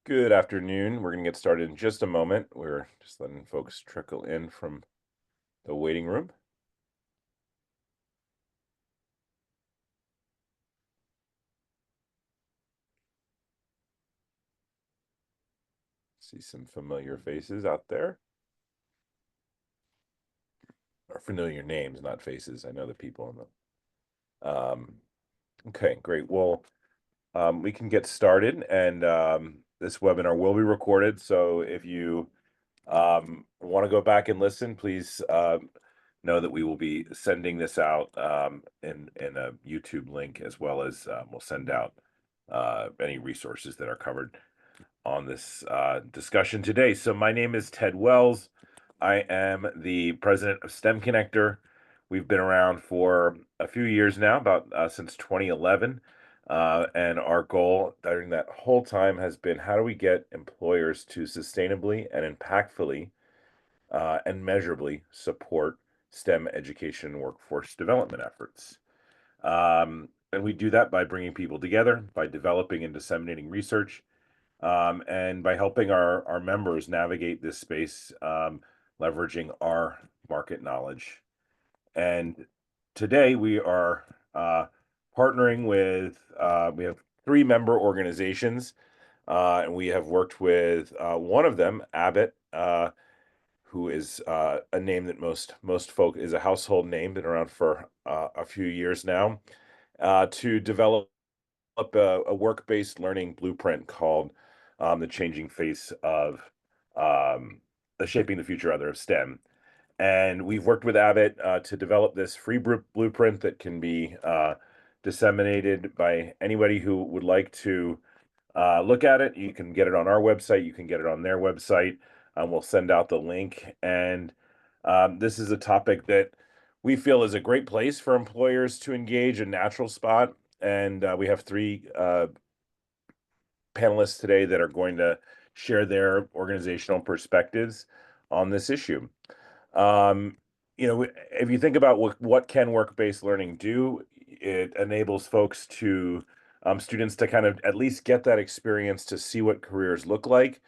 Good afternoon. We're going to get started in just a moment. We're just letting folks trickle in from the waiting room. See some familiar faces out there, or familiar names, not faces. I know the people in the. Okay, great. Well, we can get started, and this webinar will be recorded. So if you want to go back and listen, please know that we will be sending this out in a YouTube link, as well as we'll send out any resources that are covered on this discussion today. So my name is Ted Wells. I am the president of STEM Connector. We've been around for a few years now, about since 2011. And our goal during that whole time has been, how do we get employers to sustainably and impactfully and measurably support STEM education and workforce development efforts. And we do that by bringing people together, by developing and disseminating research, and by helping our members navigate this space, leveraging our market knowledge. And today we are partnering with, we have 3 member organizations, and we have worked with one of them, Abbott, who is a name that most folk is a household name, been around for a few years now, to develop a work-based learning blueprint called The Changing Face of Shaping the Future rather of STEM. And we've worked with Abbott to develop this free blueprint that can be disseminated by anybody who would like to look at it. You can get it on our website. You can get it on their website. We'll send out the link. And this is a topic that we feel is a great place for employers to engage, a natural spot. And we have 3 panelists today that are going to share their organizational perspectives on this issue. If you think about what can work-based learning do, it enables folks to students to kind of at least get that experience to see what careers look like.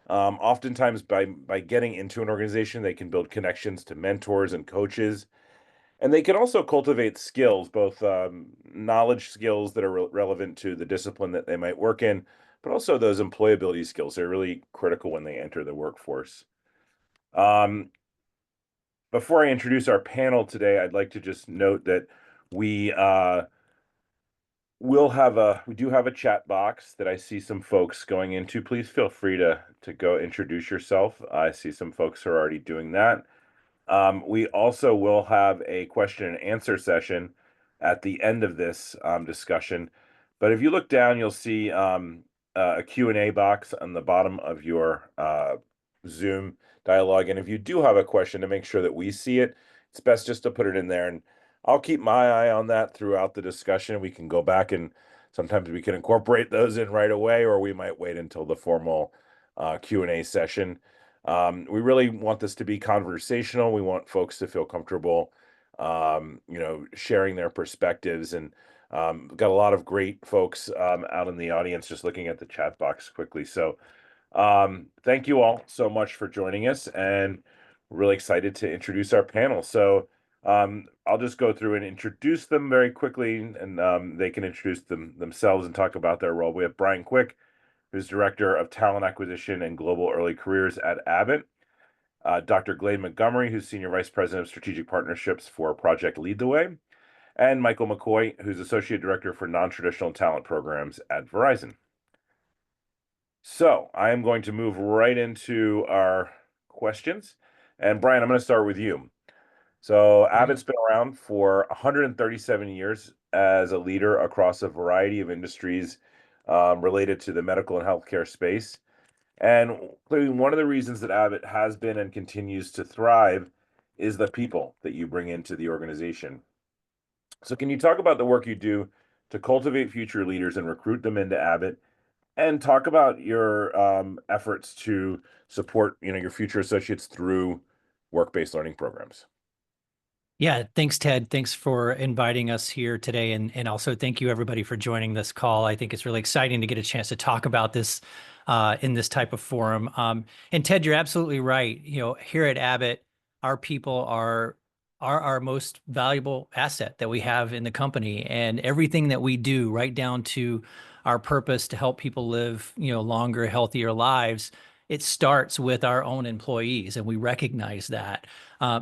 Oftentimes, by getting into an organization, they can build connections to mentors and coaches, and they can also cultivate skills, both knowledge skills that are relevant to the discipline that they might work in, but also those employability skills. They're really critical when they enter the workforce. Before I introduce our panel today, I'd like to just note that we we do have a chat box that I see some folks going into. Please feel free to go introduce yourself. I see some folks who are already doing that. We also will have a question and answer session at the end of this discussion. But if you look down, you'll see a Q&A box on the bottom of your Zoom dialogue. And if you do have a question, to make sure that we see it, it's best just to put it in there. And I'll keep my eye on that throughout the discussion. We can go back and sometimes we can incorporate those in right away, or we might wait until the formal Q&A session. We really want this to be conversational. We want folks to feel comfortable, sharing their perspectives. And we've got a lot of great folks out in the audience, just looking at the chat box quickly. So thank you all so much for joining us, and we're really excited to introduce our panel. So I'll just go through and introduce them very quickly, and they can introduce themselves and talk about their role. We have Brian Quick, who's Director of Talent Acquisition and Global Early Careers at Abbott. Dr. Glade Montgomery, who's Senior Vice President of Strategic Partnerships for Project Lead the Way. And Michael McCoy, who's Associate Director for Non-Traditional Talent Programs at Verizon. So I am going to move right into our questions. And Brian, I'm going to start with you. So Abbott's been around for 137 years as a leader across a variety of industries related to the medical and healthcare space. And clearly, one of the reasons that Abbott has been and continues to thrive is the people that you bring into the organization. So can you talk about the work you do to cultivate future leaders and recruit them into Abbott, and talk about your efforts to support your future associates through work-based learning programs? Yeah, thanks, Ted. Thanks for inviting us here today. And also thank you everybody for joining this call. I think it's really exciting to get a chance to talk about this in this type of forum. And Ted, you're absolutely right. Here at Abbott, our people are our most valuable asset that we have in the company, and everything that we do, right down to our purpose to help people live, longer, healthier lives. It starts with our own employees, and we recognize that.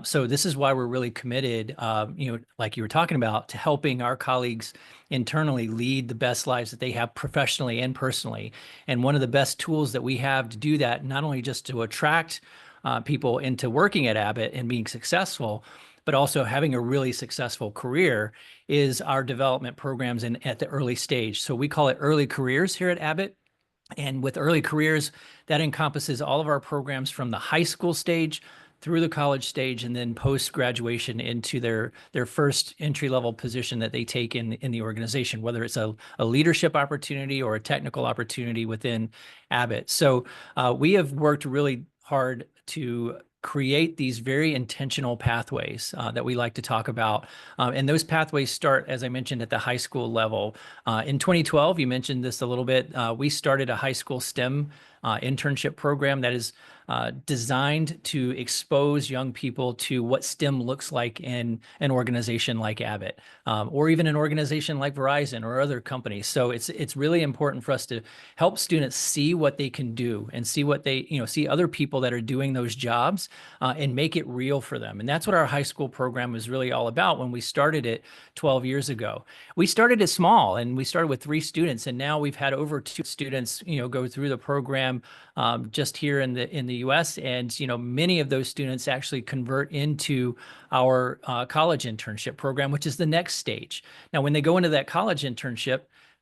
So this is why we're really committed, like you were talking about, to helping our colleagues internally lead the best lives that they have professionally and personally. And one of the best tools that we have to do that, not only just to attract people into working at Abbott and being successful, but also having a really successful career, is our development programs at the early stage. So we call it early careers here at Abbott. And with early careers, that encompasses all of our programs from the high school stage through the college stage, and then post graduation into their first entry level position that they take in the organization, whether it's a leadership opportunity or a technical opportunity within Abbott. So we have worked really hard to create these very intentional pathways that we like to talk about. And those pathways start, as I mentioned, at the high school level. In 2012, you mentioned this a little bit, we started a high school STEM internship program that is designed to expose young people to what STEM looks like in an organization like Abbott, or even an organization like Verizon or other companies. So it's really important for us to help students see what they can do and see what they, see other people that are doing those jobs, and make it real for them. And that's what our high school program was really all about when we started it 12 years ago. We started it small, and we started with 3 students, and now we've had over 2 students, go through the program just here in the U.S. And many of those students actually convert into our college internship program, which is the next stage. Now, when they go into that college internship,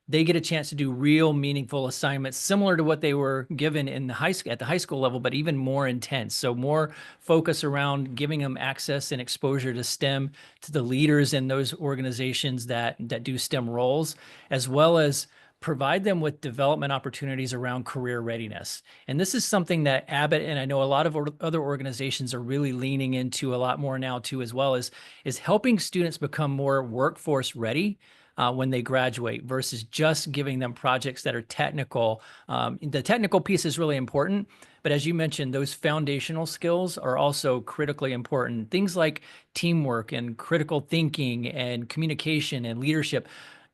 they get a chance to do real meaningful assignments similar to what they were given in the at the high school level, but even more intense. So more focus around giving them access and exposure to STEM, to the leaders in those organizations that do STEM roles, as well as provide them with development opportunities around career readiness. And this is something that Abbott, and I know a lot of other organizations, are really leaning into a lot more now too, as well as is helping students become more workforce ready when they graduate, versus just giving them projects that are technical. The technical piece is really important, but as you mentioned, those foundational skills are also critically important. Things like teamwork and critical thinking and communication and leadership.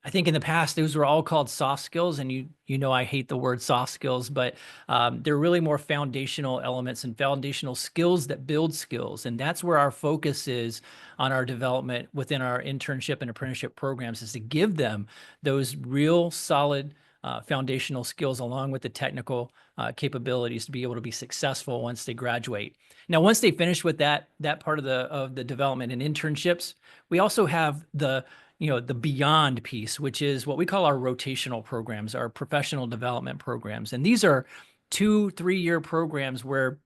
I think in the past, those were all called soft skills, and I hate the word soft skills, but they're really more foundational elements and foundational skills that build skills. And that's where our focus is on our development within our internship and apprenticeship programs, is to give them those real solid foundational skills along with the technical capabilities to be able to be successful once they graduate. Now, once they finish with that part of the development and internships, we also have the beyond piece, which is what we call our rotational programs, our professional development programs. And these are 2-3 year programs where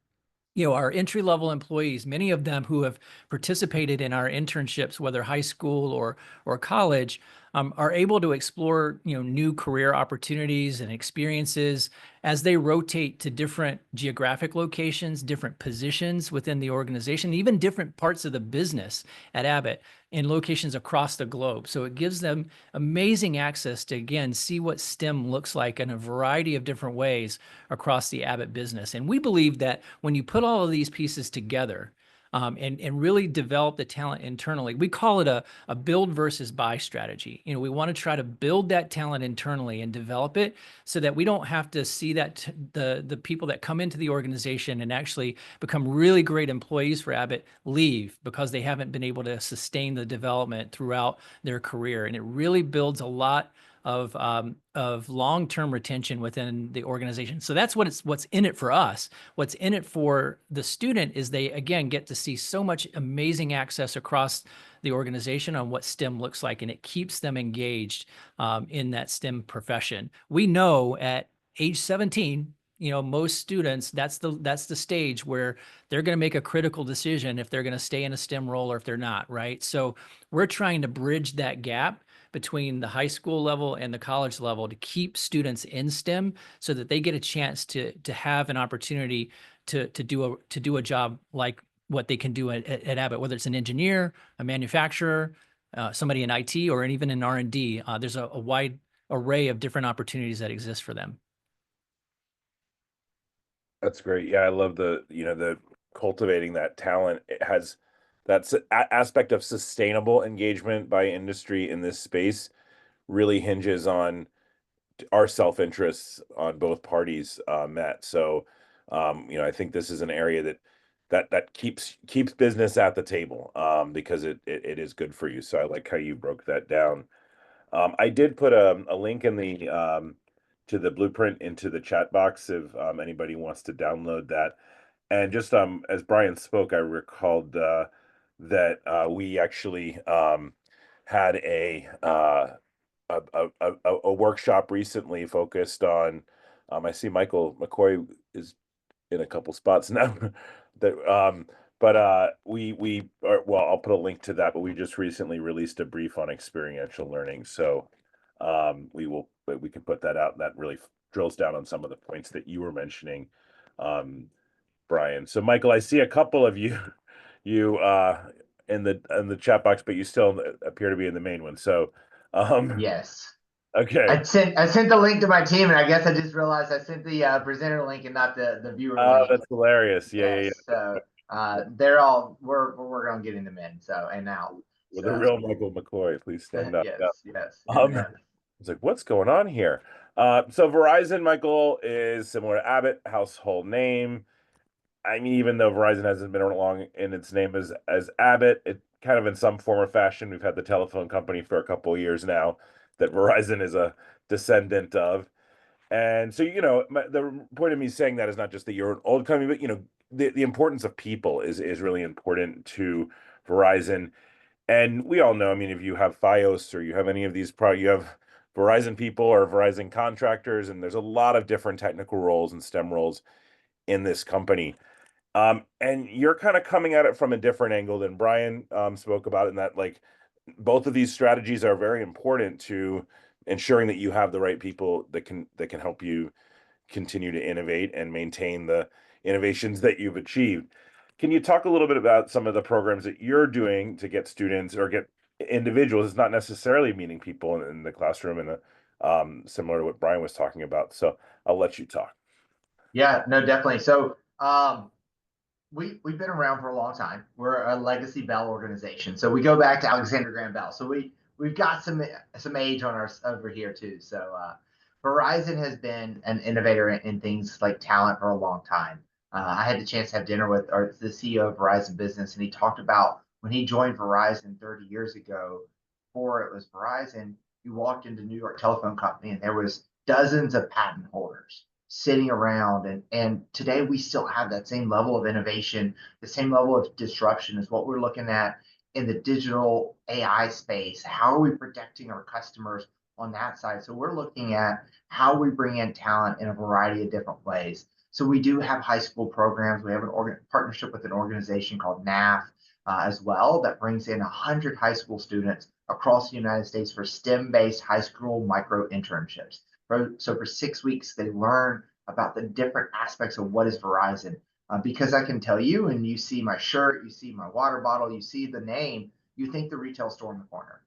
our entry-level employees, many of them who have participated in our internships, whether high school or college, are able to explore new career opportunities and experiences as they rotate to different geographic locations, different positions within the organization, even different parts of the business at Abbott in locations across the globe. So it gives them amazing access to, again, see what STEM looks like in a variety of different ways across the Abbott business. And we believe that when you put all of these pieces together, and really develop the talent internally, we call it a build versus buy strategy. We want to try to build that talent internally and develop it so that we don't have to see that the people that come into the organization and actually become really great employees for Abbott leave because they haven't been able to sustain the development throughout their career. And it really builds a lot of long-term retention within the organization. So that's what's in it for us. What's in it for the student is they, again, get to see so much amazing access across the organization on what STEM looks like, and it keeps them engaged in that STEM profession. We know at age 17, most students, that's the stage where they're going to make a critical decision if they're going to stay in a STEM role or if they're not, right? So we're trying to bridge that gap between the high school level and the college level to keep students in STEM so that they get a chance to have an opportunity to do a job like what they can do at Abbott, whether it's an engineer, a manufacturer, somebody in IT, or even in R&D. There's a wide array of different opportunities that exist for them. That's great. Yeah, I love the cultivating that talent. It has that's aspect of sustainable engagement by industry in this space really hinges on our self-interests on both parties met. So, I think this is an area that keeps business at the table because it is good for you. So I like how you broke that down. I did put a link in the to the blueprint into the chat box if anybody wants to download that. And just as Brian spoke, I recalled that we actually had a workshop recently focused on. I see Michael McCoy is in a couple spots now. that but we are, well, I'll put a link to that. But we just recently released a brief on experiential learning, so we can put that out. That really drills down on some of the points that you were mentioning, um, Brian. So Michael, I see a couple of you you in the chat box, but you still appear to be in the main one. So um Yes. okay. I sent the link to my team, and I guess I just realized I sent the presenter link and not the viewer Oh, link. that's hilarious. Yeah, yeah, Yes. yeah. So they're all we're on getting them in. So and out. With the So real Michael McCoy, please stand up. Yeah. yes, yes. Amen. It's like, what's going on here? So Verizon, Michael, is similar to Abbott, household name. I mean, even though Verizon hasn't been along in its name as Abbott, it kind of in some form or fashion, we've had the telephone company for a couple of years now that Verizon is a descendant of. And so, the point of me saying that is not just that you're an old company, but the importance of people is really important to Verizon. And we all know, I mean, if you have FiOS or you have any of these you have Verizon people or Verizon contractors, and there's a lot of different technical roles and STEM roles in this company. And you're kind of coming at it from a different angle than Brian spoke about, in that like both of these strategies are very important to ensuring that you have the right people that can help you continue to innovate and maintain the innovations that you've achieved. Can you talk a little bit about some of the programs that you're doing to get students or get individuals? It's not necessarily meeting people in the classroom, and similar to what Brian was talking about. So I'll let you talk. Yeah, no, definitely. So we've been around for a long time. We're a legacy Bell organization, so we go back to Alexander Graham Bell. So we've got some age on our over here too. So Verizon has been an innovator in things like talent for a long time. I had the chance to have dinner with the CEO of Verizon Business, and he talked about when he joined Verizon 30 years ago. Before it was Verizon, you walked into New York Telephone Company, and there was dozens of patent holders sitting around, and today we still have that same level of innovation, the same level of disruption is what we're looking at in the digital AI space. How are we protecting our customers on that side? So we're looking at how we bring in talent in a variety of different ways. So we do have high school programs. We have an partnership with an organization called NAF as well that brings in 100 high school students across the United States for STEM-based high school micro internships. So for 6 weeks, they learn about the different aspects of what is Verizon. Because I can tell you, and you see my shirt, you see my water bottle, you see the name, you think the retail store in the corner.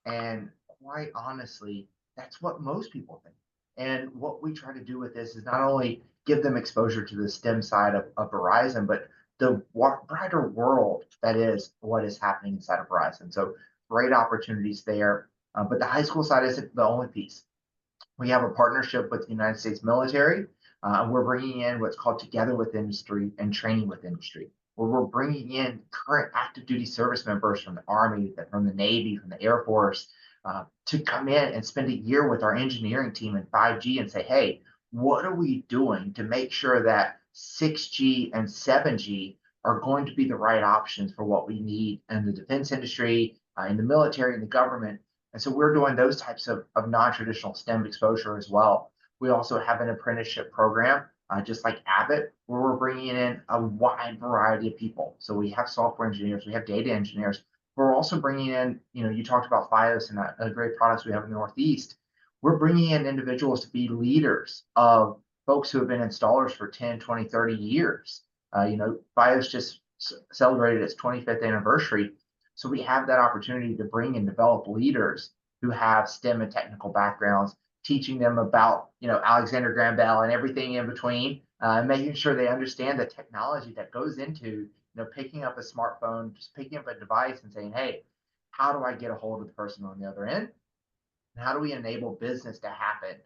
And quite honestly, that's what most people think. And what we try to do with this is not only give them exposure to the STEM side of Verizon, but the brighter world that is what is happening inside of Verizon. So great opportunities there. But the high school side isn't the only piece. We have a partnership with the United States military. We're bringing in what's called Together with Industry and Training with Industry, where we're bringing in current active duty service members from the Army, from the Navy, from the Air Force, to come in and spend a year with our engineering team in 5G and say, hey, what are we doing to make sure that 6G and 7G are going to be the right options for what we need in the defense industry, in the military, in the government. And so we're doing those types of non-traditional STEM exposure as well. We also have an apprenticeship program, just like Abbott, where we're bringing in a wide variety of people. So we have software engineers, we have data engineers. We're also bringing in, you talked about FiOS and the great products we have in the Northeast. We're bringing in individuals to be leaders of folks who have been installers for 10, 20, 30 years. FiOS just celebrated its 25th anniversary. So we have that opportunity to bring and develop leaders who have STEM and technical backgrounds, teaching them about, Alexander Graham Bell and everything in between, making sure they understand the technology that goes into picking up a smartphone, just picking up a device and saying, hey, how do I get a hold of the person on the other end? And how do we enable business to happen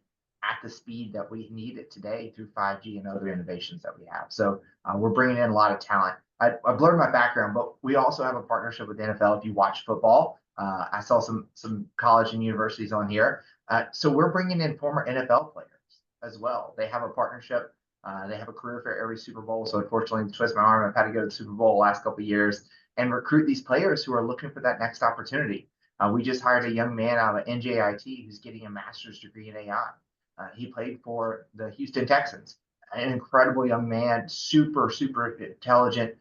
at the speed that we need it today through 5G and other innovations that we have? So we're bringing in a lot of talent. I blurred my background, but we also have a partnership with the NFL. If you watch football, I saw some college and universities on here. So we're bringing in former NFL players as well. They have a partnership. They have a career fair every Super Bowl. So unfortunately, twist my arm, I've had to go to the Super Bowl the last couple of years and recruit these players who are looking for that next opportunity. We just hired a young man out of NJIT who's getting a master's degree in AI. He played for the Houston Texans. An incredible young man, super, super intelligent,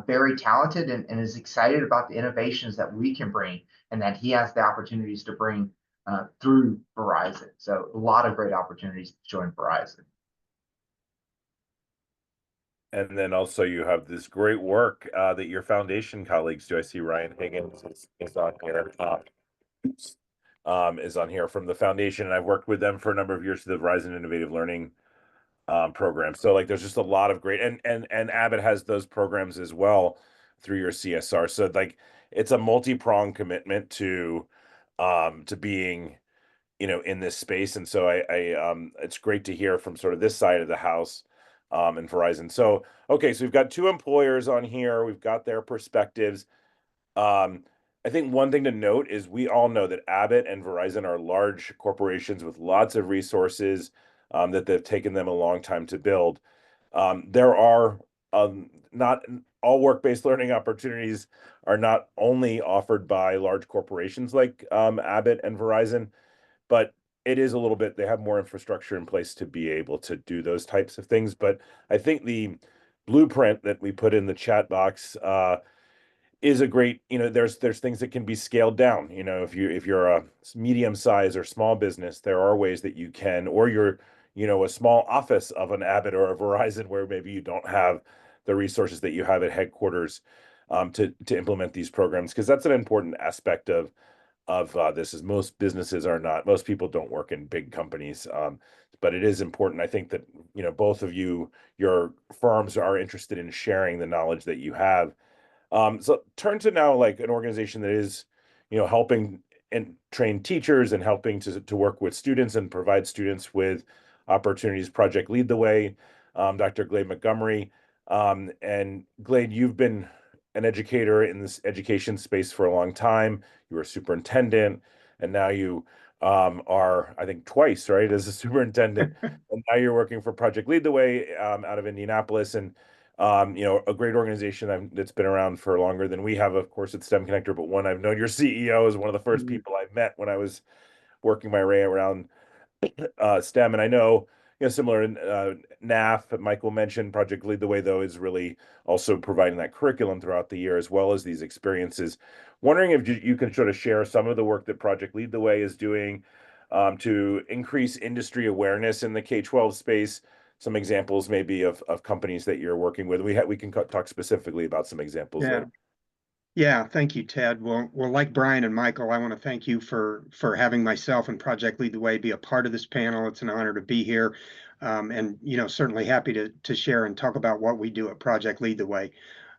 very talented, and is excited about the innovations that we can bring and that he has the opportunities to bring through Verizon. So a lot of great opportunities to join Verizon. And then also you have this great work that your foundation colleagues do. I see Ryan Higgins is on here. Is on here from the foundation, and I've worked with them for a number of years through the Verizon Innovative Learning program. So like there's just a lot of great, and Abbott has those programs as well through your CSR. So like it's a multi-pronged commitment to being in this space. And so I it's great to hear from sort of this side of the house and Verizon. So okay, so we've got two employers on here, we've got their perspectives. I think one thing to note is we all know that Abbott and Verizon are large corporations with lots of resources that they've taken them a long time to build. There are not all work-based learning opportunities are not only offered by large corporations like Abbott and Verizon, but it is a little bit, they have more infrastructure in place to be able to do those types of things. But I think the blueprint that we put in the chat box is a great, there's things that can be scaled down. If you're a medium size or small business, there are ways that you can, or you're, a small office of an Abbott or a Verizon where maybe you don't have the resources that you have at headquarters to implement these programs, because that's an important aspect of this. Is most businesses are not, most people don't work in big companies, but it is important. I think that both of your firms are interested in sharing the knowledge that you have. So turn to now like an organization that is, helping and train teachers and helping to work with students and provide students with opportunities. Project Lead the Way, Dr. Glade Montgomery. And Glade, you've been an educator in this education space for a long time. You were a superintendent, and now you are, I think, twice, right, as a superintendent. And now you're working for Project Lead the Way out of Indianapolis. And a great organization that's been around for longer than we have, of course, it's STEM Connector, but one I've known your CEO is one of the first people I met when I was working my way around STEM. And I know, similar in NAF, Michael mentioned Project Lead the Way, though, is really also providing that curriculum throughout the year, as well as these experiences. Wondering if you can sort of share some of the work that Project Lead the Way is doing to increase industry awareness in the K-12 space. Some examples maybe of companies that you're working with. We can talk specifically about some examples Yeah. later. Yeah, thank you, Ted. Well, like Brian and Michael, I want to thank you for having myself and Project Lead the Way be a part of this panel. It's an honor to be here, and certainly happy to share and talk about what we do at Project Lead the Way.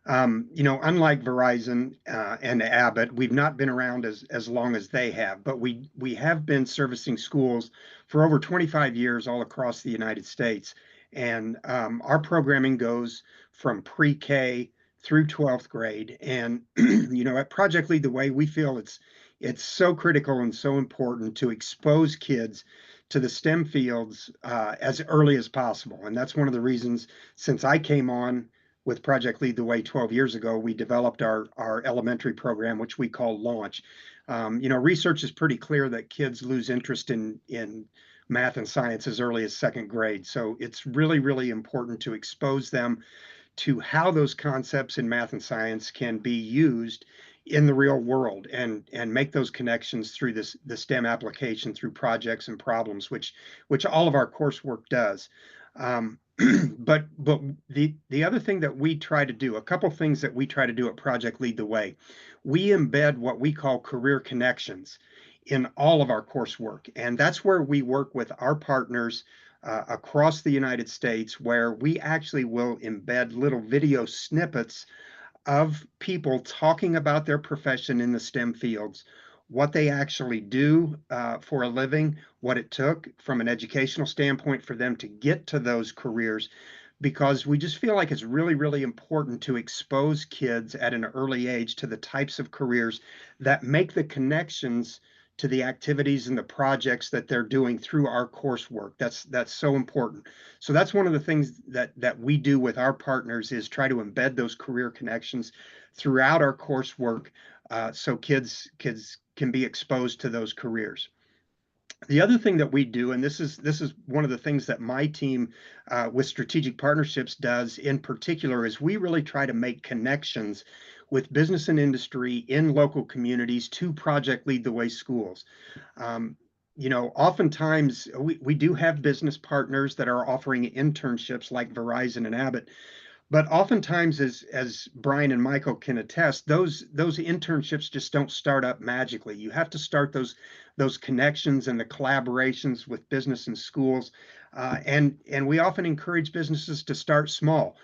Unlike Verizon and Abbott, we've not been around as long as they have, but we have been servicing schools for over 25 years all across the United States, and our programming goes from pre-K through 12th grade. And at Project Lead the Way, we feel it's so critical and so important to expose kids to the STEM fields as early as possible. And that's one of the reasons, since I came on with Project Lead the Way 12 years ago, we developed our elementary program, which we call Launch. Research is pretty clear that kids lose interest in math and science as early as second grade. So it's really, really important to expose them to how those concepts in math and science can be used in the real world, and make those connections through the STEM application through projects and problems, which all of our coursework does. But the other thing that we try to do, a couple things that we try to do at Project Lead the Way, we embed what we call career connections in all of our coursework. And that's where we work with our partners across the United States, where we actually will embed little video snippets of people talking about their profession in the STEM fields, what they actually do for a living, what it took from an educational standpoint for them to get to those careers, because we just feel like it's really, really important to expose kids at an early age to the types of careers that make the connections to the activities and the projects that they're doing through our coursework. That's so important. So that's one of the things that we do with our partners, is try to embed those career connections throughout our coursework, so kids can be exposed to those careers. The other thing that we do, and this is one of the things that my team with strategic partnerships does in particular, is we really try to make connections with business and industry in local communities to Project Lead the Way schools. Oftentimes we do have business partners that are offering internships like Verizon and Abbott, but oftentimes, as Brian and Michael can attest, those internships just don't start up magically. You have to start those connections and the collaborations with business and schools, and we often encourage businesses to start small.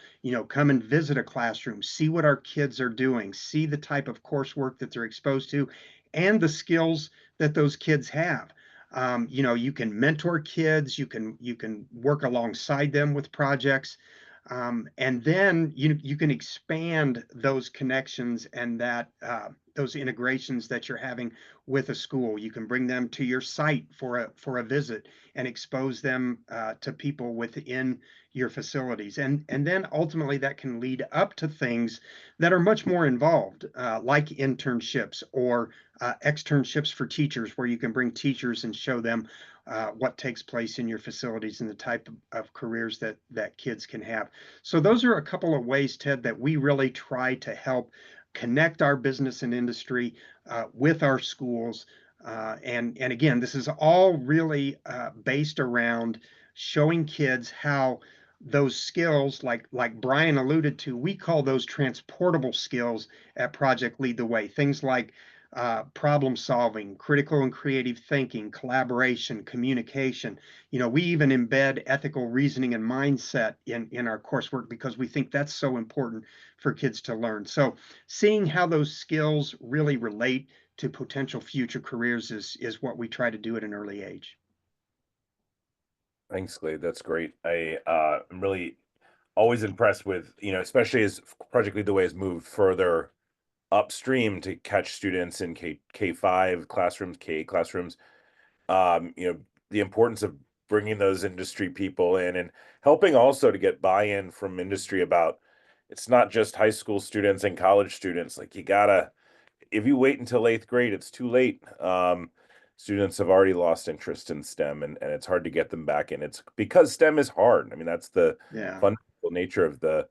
Come and visit a classroom, see what our kids are doing, see the type of coursework that they're exposed to, and the skills that those kids have. You can mentor kids, you can work alongside them with projects. And then you can expand those connections and those integrations that you're having with a school. You can bring them to your site for a visit and expose them to people within your facilities. And then ultimately that can lead up to things that are much more involved, like internships or externships for teachers, where you can bring teachers and show them what takes place in your facilities and the type of careers that kids can have. So those are a couple of ways, Ted, that we really try to help connect our business and industry with our schools. And again, this is all really based around showing kids how those skills, like Brian alluded to, we call those transportable skills at Project Lead the Way. Things like problem solving, critical and creative thinking, collaboration, communication. We even embed ethical reasoning and mindset in our coursework, because we think that's so important for kids to learn. So seeing how those skills really relate to potential future careers is what we try to do at an early age. Thanks, Glade. That's great. I'm really always impressed with, especially as Project Lead the Way has moved further upstream to catch students in K5 classrooms, K8 classrooms. The importance of bringing those industry people in and helping also to get buy-in from industry about, it's not just high school students and college students. Like, if you wait until 8th grade, it's too late. Students have already lost interest in STEM, and it's hard to get them back in. It's because STEM is hard. I mean, that's the fundamental nature of the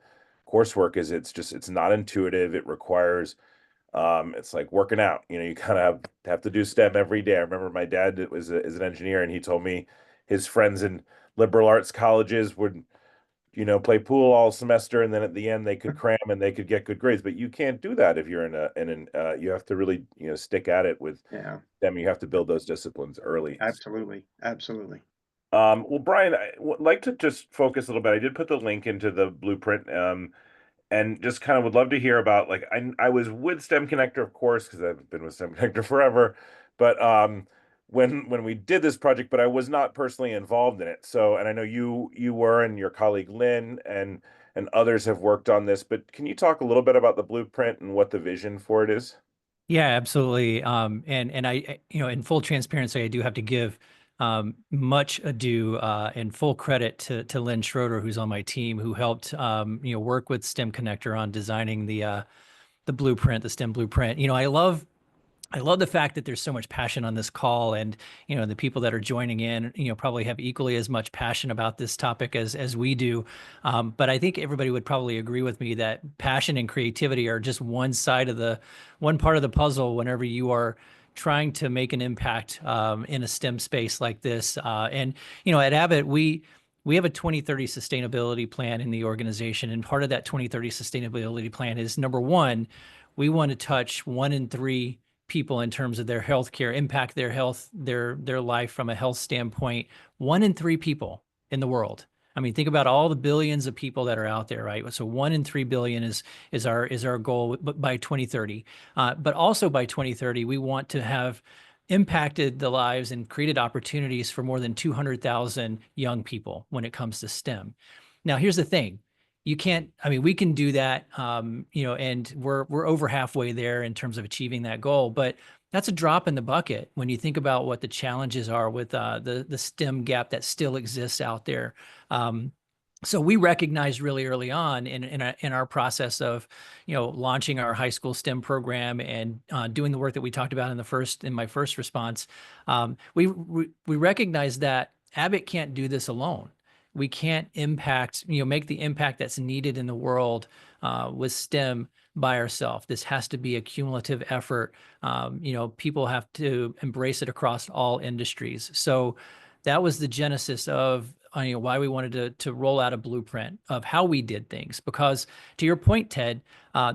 coursework. Is it's not intuitive. It requires it's like working out. You kind of have to do STEM every day. I remember my dad is an engineer, and he told me his friends in liberal arts colleges would play pool all semester, and then at the end they could cram and they could get good grades. But you can't do that if you're you have to really stick at it with them. You have to build those disciplines early. Absolutely. Well, Brian, I would like to just focus a little bit. I did put the link into the blueprint, and just kind of would love to hear about, like, I was with STEM Connector, of course, because I've been with STEM Connector forever, but when we did this project, but I was not personally involved in it. So, and I know you were, and your colleague Lynn and others have worked on this, but can you talk a little bit about the blueprint and what the vision for it is? Yeah, absolutely. And I, in full transparency, I do have to give much ado and full credit to Lynn Schroeder, who's on my team, who helped work with STEM Connector on designing the blueprint, the STEM blueprint. I love the fact that there's so much passion on this call, and the people that are joining in probably have equally as much passion about this topic as we do. But I think everybody would probably agree with me that passion and creativity are just one part of the puzzle whenever you are trying to make an impact in a STEM space like this. And at Abbott, we have a 2030 sustainability plan in the organization, and part of that 2030 sustainability plan is, number one, we want to touch 1 in 3 people in terms of their health care, impact their health, their life from a health standpoint. 1 in 3 people in the world. I mean, think about all the billions of people that are out there, right? So 1 in 3 billion is our goal by 2030. But also by 2030, we want to have impacted the lives and created opportunities for more than 200,000 young people when it comes to STEM. Now, here's the thing. You can't, I mean, we can do that, and we're over halfway there in terms of achieving that goal, but that's a drop in the bucket when you think about what the challenges are with the STEM gap that still exists out there. So we recognized really early on in our process of, launching our high school STEM program and doing the work that we talked about in my first response. We recognized that Abbott can't do this alone. We can't make the impact that's needed in the world with STEM by ourselves. This has to be a cumulative effort. People have to embrace it across all industries. So that was the genesis of why we wanted to roll out a blueprint of how we did things. Because to your point, Ted,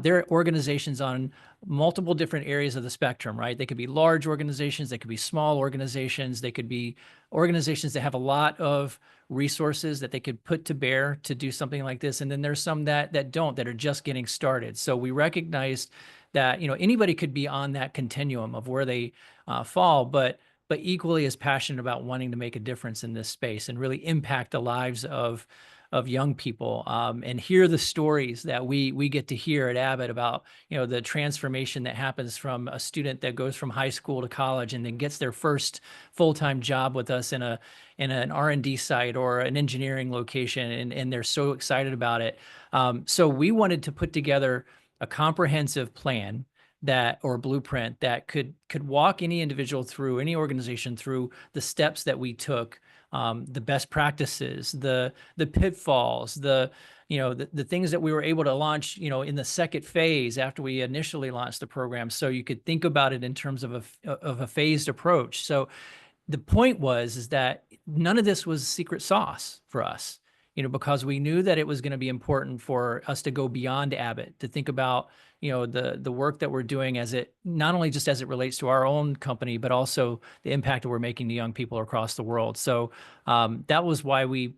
there are organizations on multiple different areas of the spectrum, right? They could be large organizations, they could be small organizations, they could be organizations that have a lot of resources that they could put to bear to do something like this. And then there's some that don't, that are just getting started. So we recognized that, anybody could be on that continuum of where they fall, but equally as passionate about wanting to make a difference in this space and really impact the lives of young people, and hear the stories that we get to hear at Abbott about, the transformation that happens from a student that goes from high school to college and then gets their first full-time job with us in an R&D site or an engineering location, and they're so excited about it. So we wanted to put together a comprehensive plan or blueprint that could walk any individual through, any organization through the steps that we took, the best practices, the pitfalls, the things that we were able to launch, in the second phase after we initially launched the program. So you could think about it in terms of a phased approach. So the point is that none of this was secret sauce for us, because we knew that it was going to be important for us to go beyond Abbott, to think about, the work that we're doing as it, not only just as it relates to our own company, but also the impact that we're making to young people across the world. So that was why we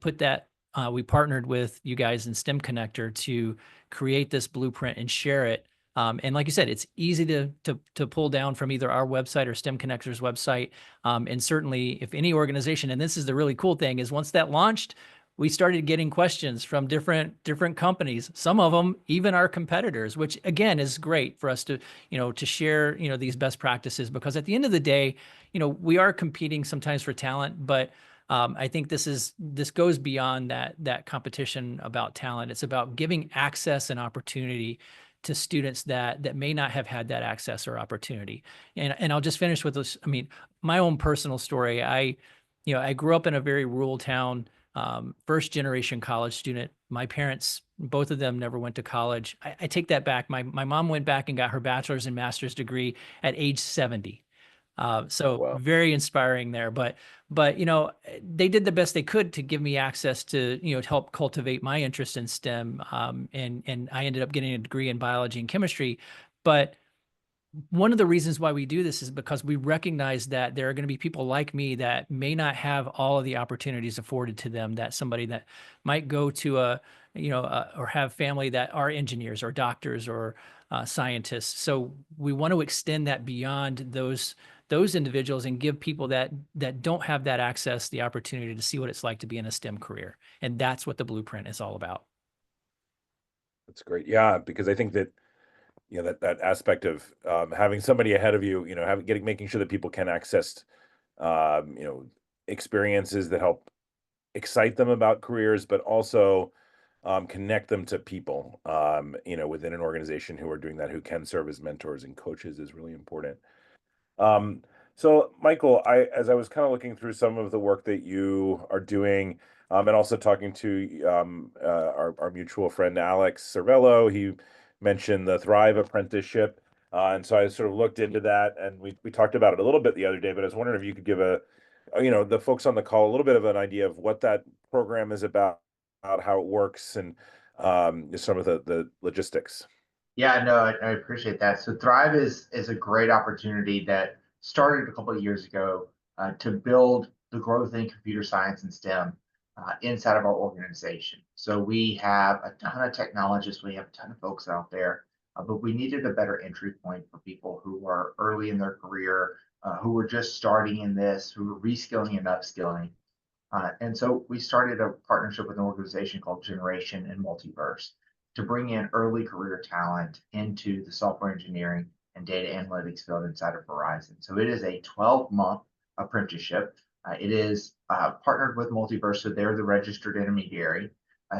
we partnered with you guys in STEM Connector to create this blueprint and share it. And like you said, it's easy to pull down from either our website or STEM Connector's website. And certainly if any organization, and this is the really cool thing, is once that launched, we started getting questions from different companies, some of them even our competitors, which again is great for us to share, these best practices, because at the end of the day, we are competing sometimes for talent, but I think this goes beyond that competition about talent. It's about giving access and opportunity to students that may not have had that access or opportunity. And I'll just finish with this. I mean, my own personal story. I grew up in a very rural town, first generation college student. My parents, both of them, never went to college. I take that back. My mom went back and got her bachelor's and master's degree at age 70. So Wow. very inspiring there, but they did the best they could to give me access to, to help cultivate my interest in STEM. And I ended up getting a degree in biology and chemistry. But one of the reasons why we do this is because we recognize that there are going to be people like me that may not have all of the opportunities afforded to them, that somebody that might go to or have family that are engineers or doctors or scientists. So we want to extend that beyond those individuals and give people that don't have that access the opportunity to see what it's like to be in a STEM career. And that's what the blueprint is all about. That's great. Yeah, because I think that that aspect of having somebody ahead of you, making sure that people can access experiences that help excite them about careers, but also connect them to people within an organization who are doing that, who can serve as mentors and coaches, is really important. So Michael, as I was kind of looking through some of the work that you are doing, and also talking to our mutual friend Alex Cervello, he mentioned the Thrive Apprenticeship, and so I sort of looked into that, and we talked about it a little bit the other day. But I was wondering if you could give the folks on the call a little bit of an idea of what that program is about how it works, and some of the logistics. Yeah, no, I appreciate that. So Thrive is a great opportunity that started a couple of years ago to build the growth in computer science and STEM inside of our organization. So we have a ton of technologists, we have a ton of folks out there, but we needed a better entry point for people who are early in their career, who were just starting in this, who were reskilling and upskilling. And so we started a partnership with an organization called Generation and Multiverse to bring in early career talent into the software engineering and data analytics field inside of Verizon. So it is a 12-month apprenticeship. It is partnered with Multiverse, so they're the registered intermediary.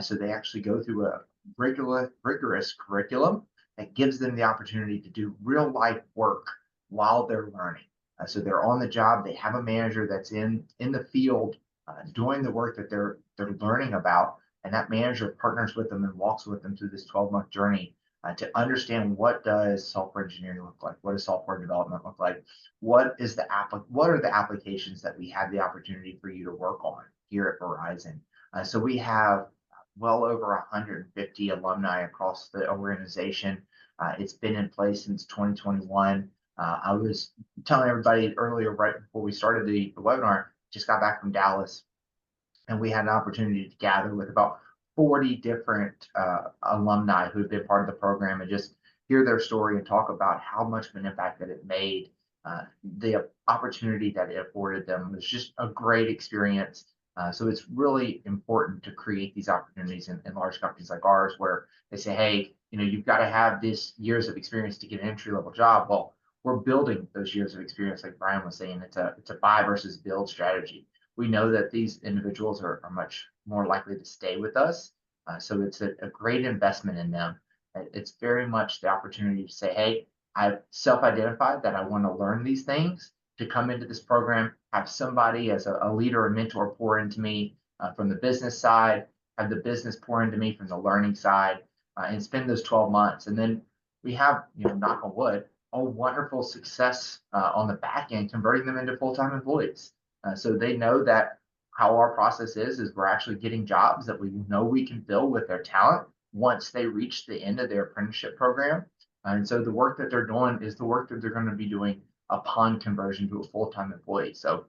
So they actually go through a rigorous curriculum that gives them the opportunity to do real life work while they're learning. So they're on the job. They have a manager that's in the field doing the work that they're learning about, and that manager partners with them and walks with them through this 12-month journey to understand what does software engineering look like, what does software development look like, what are the applications that we have the opportunity for you to work on here at Verizon. So we have well over 150 alumni across the organization. It's been in place since 2021. I was telling everybody earlier, right before we started the webinar, just got back from Dallas, and we had an opportunity to gather with about 40 different alumni who have been part of the program and just hear their story and talk about how much of an impact that it made. The opportunity that it afforded them was just a great experience. So it's really important to create these opportunities in large companies like ours, where they say, hey, you've got to have this years of experience to get an entry level job. Well, we're building those years of experience, like Brian was saying. It's a buy versus build strategy. We know that these individuals are much more likely to stay with us. So it's a great investment in them. It's very much the opportunity to say, hey, I've self-identified that I want to learn these things, to come into this program, have somebody as a leader or mentor pour into me from the business side, have the business pour into me from the learning side, and spend those 12 months. And then we have, knock on wood, a wonderful success on the back end, converting them into full-time employees. So they know that how our process is we're actually getting jobs that we know we can fill with their talent once they reach the end of their apprenticeship program. And so the work that they're doing is the work that they're going to be doing upon conversion to a full-time employee. So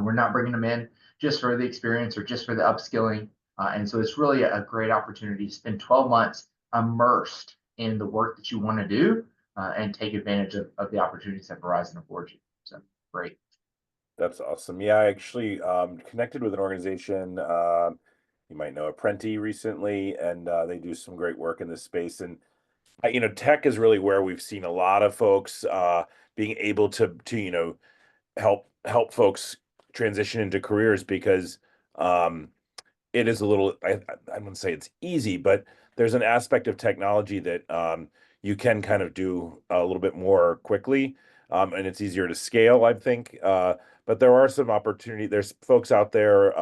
we're not bringing them in just for the experience or just for the upskilling. And so it's really a great opportunity to spend 12 months immersed in the work that you want to do and take advantage of the opportunities that Verizon affords you. So great. That's awesome. Yeah, I actually connected with an organization, you might know Apprenti recently, and they do some great work in this space. And tech is really where we've seen a lot of folks being able to help folks transition into careers, because it is a little, I wouldn't say it's easy, but there's an aspect of technology that you can kind of do a little bit more quickly, and it's easier to scale, I think. But there are some opportunity. There's folks out there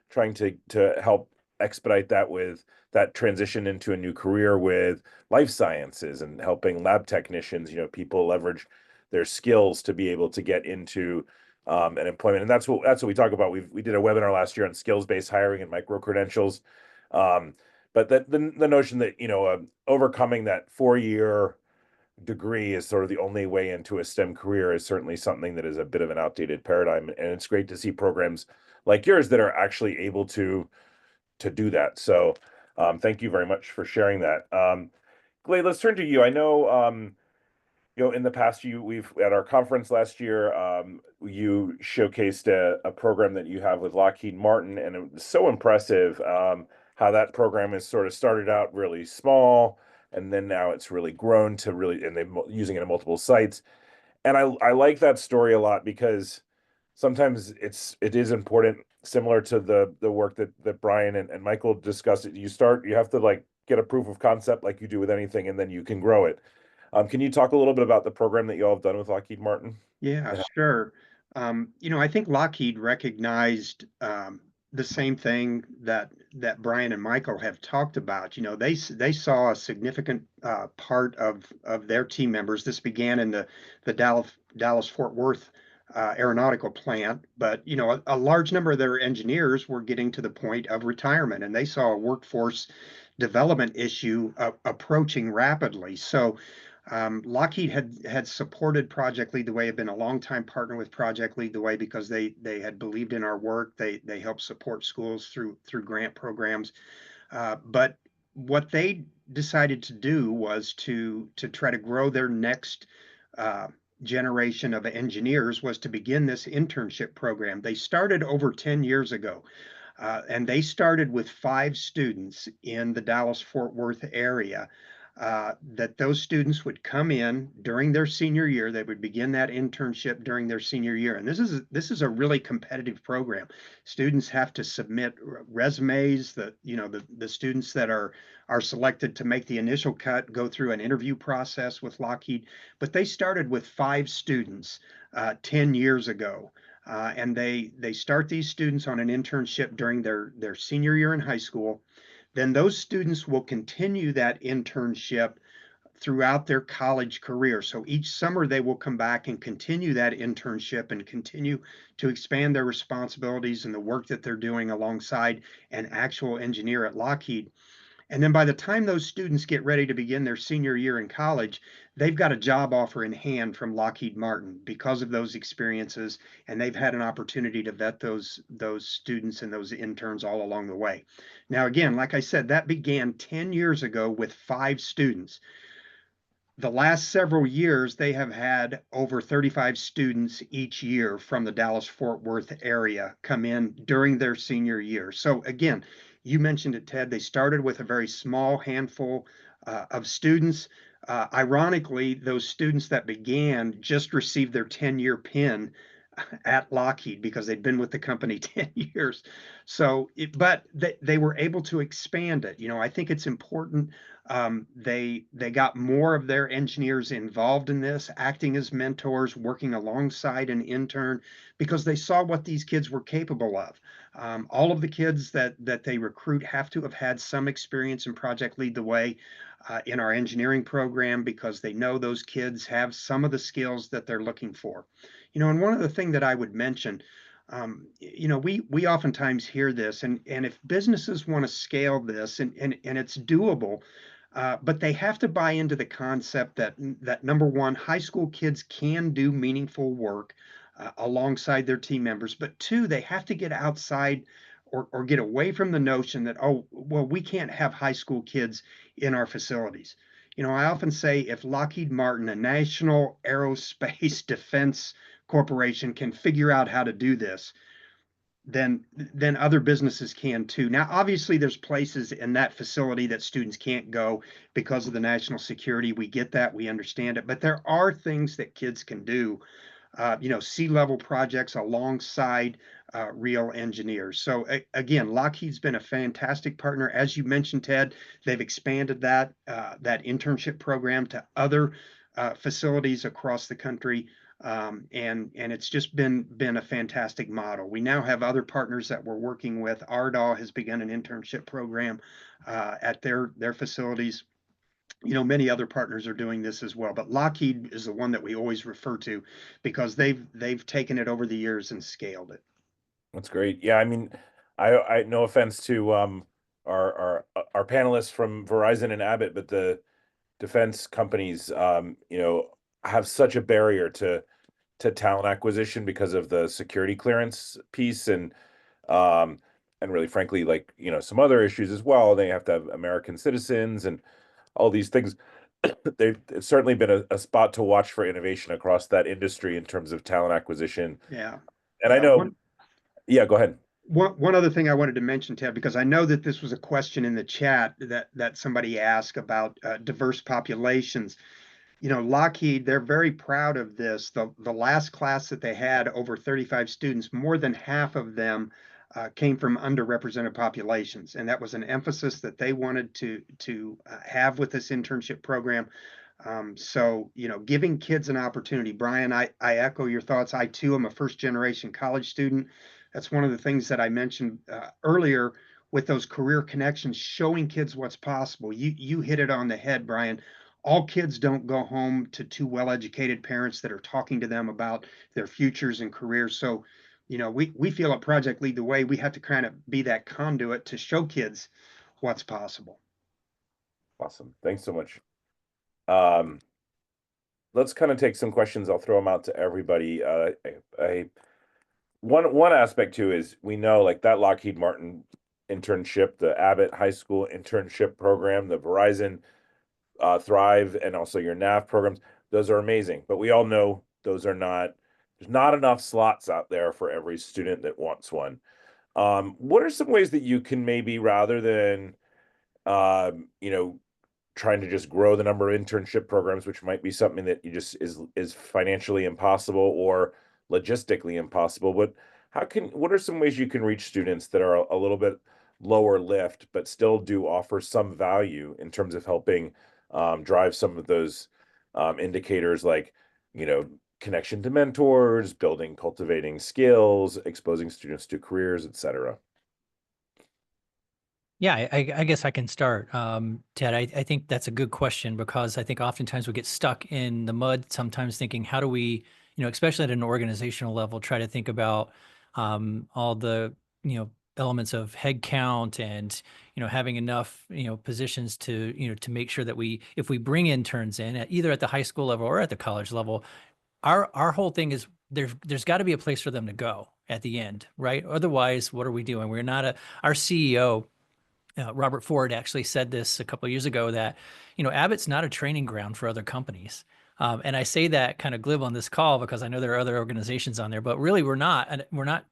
trying to help expedite that transition into a new career with life sciences, and helping lab technicians, people leverage their skills to be able to get into and employment. And that's what we talk about. We did a webinar last year on skills-based hiring and micro credentials. But the notion that overcoming that 4-year degree is sort of the only way into a STEM career is certainly something that is a bit of an outdated paradigm. And it's great to see programs like yours that are actually able to do that. So thank you very much for sharing that. Glade, let's turn to you. I know in the past, we've at our conference last year, you showcased a program that you have with Lockheed Martin, and it was so impressive how that program has sort of started out really small, and then now it's really grown to really, and they're using it in multiple sites. And I like that story a lot, because sometimes it is important, similar to the work that Brian and Michael discussed. You have to like get a proof of concept like you do with anything, and then you can grow it. Can you talk a little bit about the program that you all have done with Lockheed Martin? Yeah, sure. I think Lockheed recognized the same thing that Brian and Michael have talked about. They saw a significant part of their team members. This began in the Dallas Fort Worth aeronautical plant, but a large number of their engineers were getting to the point of retirement, and they saw a workforce development issue approaching rapidly. So Lockheed had supported Project Lead the Way, had been a longtime partner with Project Lead the Way because they had believed in our work. They helped support schools through grant programs. But what they decided to do was to try to grow their next uh, generation of engineers was to begin this internship program. They started over 10 years ago. And they started with 5 students in the Dallas-Fort Worth area. That those students would come in during their senior year. They would begin that internship during their senior year, and this is a really competitive program. Students have to submit resumes. The students that are selected to make the initial cut go through an interview process with Lockheed. But they started with 5 students 10 years ago. And they start these students on an internship during their senior year in high school. Then those students will continue that internship throughout their college career. So each summer they will come back and continue that internship and continue to expand their responsibilities and the work that they're doing alongside an actual engineer at Lockheed. And then by the time those students get ready to begin their senior year in college, they've got a job offer in hand from Lockheed Martin because of those experiences, and they've had an opportunity to vet those students and those interns all along the way. Now, again, like I said, that began 10 years ago with 5 students. The last several years, they have had over 35 students each year from the Dallas-Fort Worth area come in during their senior year. So again, you mentioned it, Ted, they started with a very small handful of students. Ironically, those students that began just received their 10-year pin at Lockheed because they'd been with the company 10 years. So, but they were able to expand it. I think it's important. They got more of their engineers involved in this, acting as mentors, working alongside an intern, because they saw what these kids were capable of. All of the kids that they recruit have to have had some experience in Project Lead the Way in our engineering program because they know those kids have some of the skills that they're looking for. And one other thing that I would mention, we oftentimes hear this, and if businesses want to scale this, and it's doable, but they have to buy into the concept that number one, high school kids can do meaningful work alongside their team members, but two, they have to get outside or get away from the notion that, oh, well, we can't have high school kids in our facilities. I often say if Lockheed Martin, a national aerospace defense corporation, can figure out how to do this, then other businesses can too. Now, obviously, there's places in that facility that students can't go because of the national security. We get that, we understand it, but there are things that kids can do. C-level projects alongside real engineers. So again, Lockheed's been a fantastic partner. As you mentioned, Ted, they've expanded that internship program to other facilities across the country. And it's just been a fantastic model. We now have other partners that we're working with. Ardagh has begun an internship program at their facilities. Many other partners are doing this as well, but Lockheed is the one that we always refer to because they've taken it over the years and scaled it. That's great. Yeah, I mean, I no offense to our panelists from Verizon and Abbott, but the defense companies, have such a barrier to talent acquisition because of the security clearance piece and really frankly, like, some other issues as well. They have to have American citizens and all these things. It's certainly been a spot to watch for innovation across that industry in terms of talent acquisition. Yeah. And I know, yeah, go ahead. One other thing I wanted to mention, Ted, because I know that this was a question in the chat that somebody asked about diverse populations. Lockheed, they're very proud of this. The last class that they had, over 35 students, more than half of them came from underrepresented populations, and that was an emphasis that they wanted to have with this internship program. So, giving kids an opportunity. Brian, I echo your thoughts. I too am a first generation college student. That's one of the things that I mentioned earlier with those career connections, showing kids what's possible. You hit it on the head, Brian. all kids don't go home to two well-educated parents that are talking to them about their futures and careers. So, we feel at Project Lead the Way, we have to kind of be that conduit to show kids what's possible. Awesome. Thanks so much. Um, let's kind of take some questions. I'll throw them out to everybody. One aspect too is we know like that Lockheed Martin internship, the Abbott high school internship program, the Verizon Thrive, and also your NAV programs. Those are amazing, but we all know those are not. There's not enough slots out there for every student that wants one. What are some ways that you can maybe rather than you know, trying to just grow the number of internship programs, which might be something that you just is financially impossible or logistically impossible. But what are some ways you can reach students that are a little bit lower lift, but still do offer some value in terms of helping drive some of those indicators like, connection to mentors, building, cultivating skills, exposing students to careers, etc. Yeah, I guess I can start. Ted, I think that's a good question because I think oftentimes we get stuck in the mud, sometimes thinking, how do we, especially at an organizational level, try to think about all the, elements of headcount and, having enough, positions to, to make sure that if we bring interns in at either at the high school level or at the college level, our whole thing is there's got to be a place for them to go at the end, right? Otherwise, what are we doing? Our CEO, Robert Ford actually said this a couple of years ago that, Abbott's not a training ground for other companies. And I say that kind of glib on this call because I know there are other organizations on there, but really we're not, and we're not,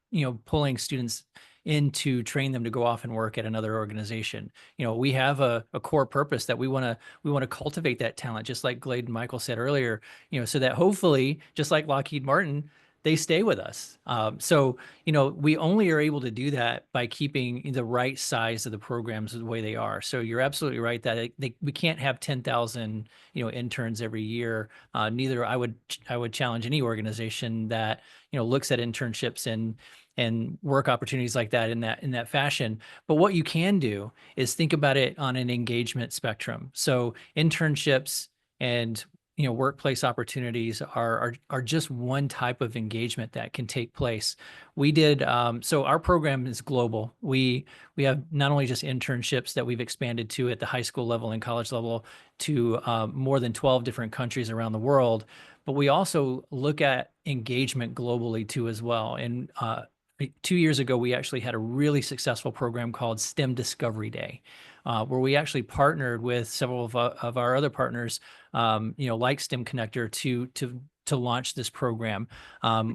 pulling students in to train them to go off and work at another organization. We have a core purpose that we want to cultivate that talent, just like Glade and Michael said earlier, so that hopefully, just like Lockheed Martin, they stay with us. So, we only are able to do that by keeping the right size of the programs the way they are. So you're absolutely right that we can't have 10,000, interns every year. Neither I would challenge any organization that, looks at internships and work opportunities like that in that fashion. But what you can do is think about it on an engagement spectrum. So internships and workplace opportunities are just one type of engagement that can take place. We did so our program is global. We have not only just internships that we've expanded to at the high school level and college level to more than 12 different countries around the world, but we also look at engagement globally too as well. And 2 years ago, we actually had a really successful program called STEM Discovery Day, where we actually partnered with several of our other partners, like STEM Connector to launch this program.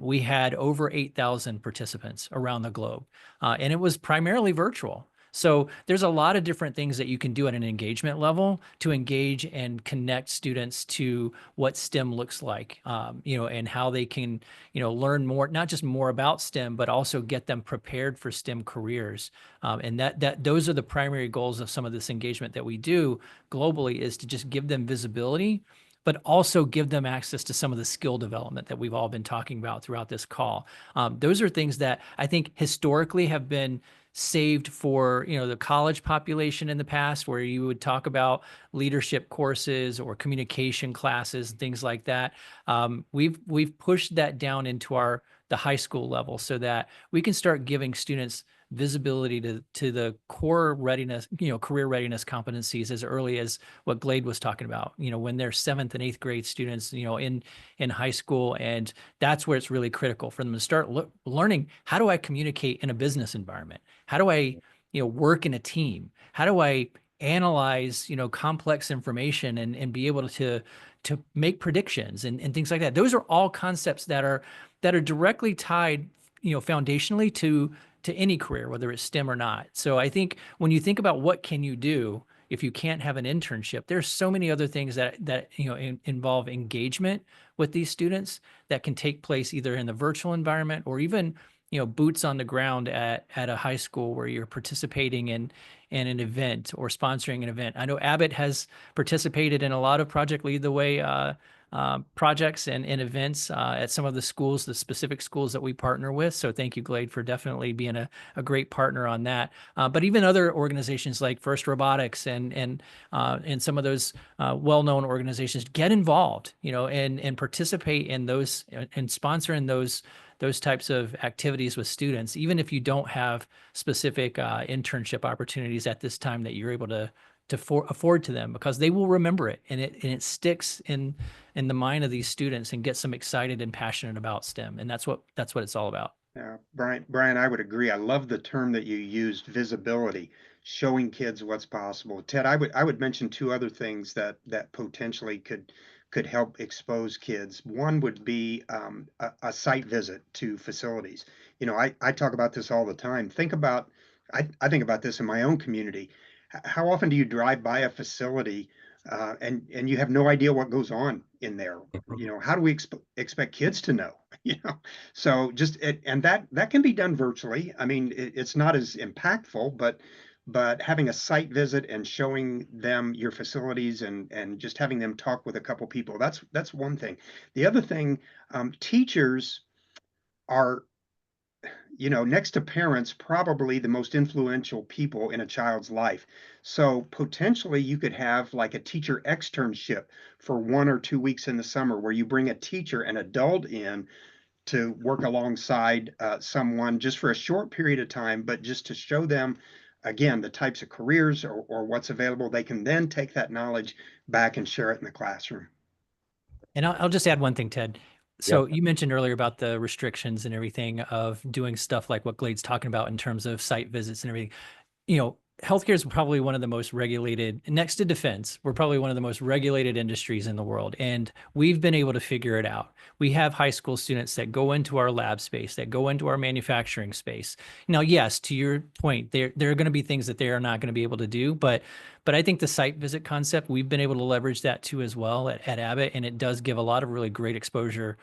We had over 8,000 participants around the globe, and it was primarily virtual. So there's a lot of different things that you can do at an engagement level to engage and connect students to what STEM looks like, and how they can, learn more, not just more about STEM, but also get them prepared for STEM careers. And those are the primary goals of some of this engagement that we do globally, is to just give them visibility, but also give them access to some of the skill development that we've all been talking about throughout this call. Those are things that I think historically have been saved for the college population in the past, where you would talk about leadership courses or communication classes and things like that. We've pushed that down into the high school level so that we can start giving students visibility to the core readiness, career readiness competencies as early as what Glade was talking about, when they're 7th and 8th grade students, in high school. And that's where it's really critical for them to start learning, how do I communicate in a business environment? How do I, work in a team? How do I analyze, complex information and be able to make predictions and things like that? Those are all concepts that are directly tied, foundationally to any career, whether it's STEM or not. So I think when you think about what can you do if you can't have an internship, there's so many other things that involve engagement with these students that can take place either in the virtual environment or even boots on the ground at a high school where you're participating in an event or sponsoring an event. I know Abbott has participated in a lot of Project Lead the Way projects and events at some of the schools, the specific schools that we partner with. So thank you, Glade, for definitely being a great partner on that. But even other organizations like First Robotics and some of those well-known organizations, get involved, and participate in those and sponsor in those types of activities with students, even if you don't have specific internship opportunities at this time that you're able to afford to them, because they will remember it, and it sticks in the mind of these students and gets them excited and passionate about STEM. And that's what it's all about. Yeah, Brian, I would agree. I love the term that you used, visibility, showing kids what's possible. Ted, I would mention two other things that potentially could help expose kids. One would be a site visit to facilities. I talk about this all the time. I think about this in my own community. How often do you drive by a facility and you have no idea what goes on in there? How do we expect kids to know? So and that can be done virtually. I mean, it's not as impactful, but having a site visit and showing them your facilities and just having them talk with a couple people, that's one thing. The other thing, teachers are, next to parents, probably the most influential people in a child's life. So potentially you could have like a teacher externship for 1 or 2 weeks in the summer where you bring a teacher, an adult in to work alongside someone just for a short period of time, but just to show them, again, the types of careers or what's available. They can then take that knowledge back and share it in the classroom. And I'll just add one thing, Ted. Yeah. So you mentioned earlier about the restrictions and everything of doing stuff like what Glade's talking about in terms of site visits and everything. Healthcare is probably one of the most regulated, next to defense, we're probably one of the most regulated industries in the world. And we've been able to figure it out. We have high school students that go into our lab space, that go into our manufacturing space. Now, yes, to your point, there are going to be things that they are not going to be able to do, but I think the site visit concept, we've been able to leverage that too as well at Abbott, and it does give a lot of really great exposure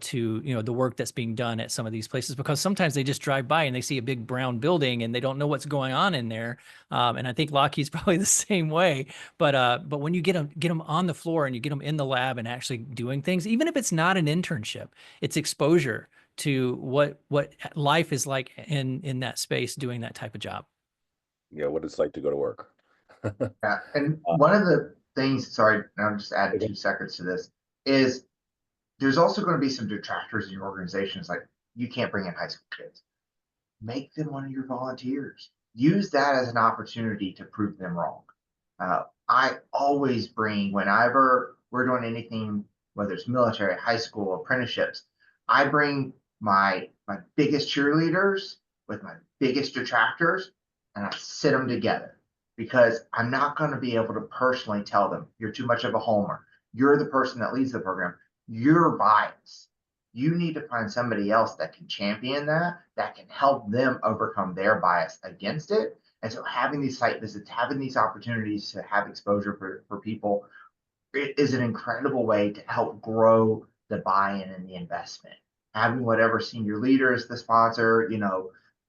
to the work that's being done at some of these places, because sometimes they just drive by and they see a big brown building and they don't know what's going on in there. And I think Lockheed's probably the same way. But when you get them on the floor and you get them in the lab and actually doing things, even if it's not an internship, it's exposure to what life is like in that space doing that type of job. Yeah, what it's like to go to work. Yeah, and one of the things, sorry, I'll just add 2 seconds to this, is there's also going to be some detractors in your organization. It's like, you can't bring in high school kids. Make them one of your volunteers. Use that as an opportunity to prove them wrong. I always bring, whenever we're doing anything, whether it's military, high school, apprenticeships, I bring my biggest cheerleaders with my biggest detractors, and I sit them together, because I'm not going to be able to personally tell them, you're too much of a homer. You're the person that leads the program. You're biased. You need to find somebody else that can champion that can help them overcome their bias against it. And so having these site visits, having these opportunities to have exposure for people, it is an incredible way to help grow the buy-in and the investment. Having whatever senior leader is the sponsor,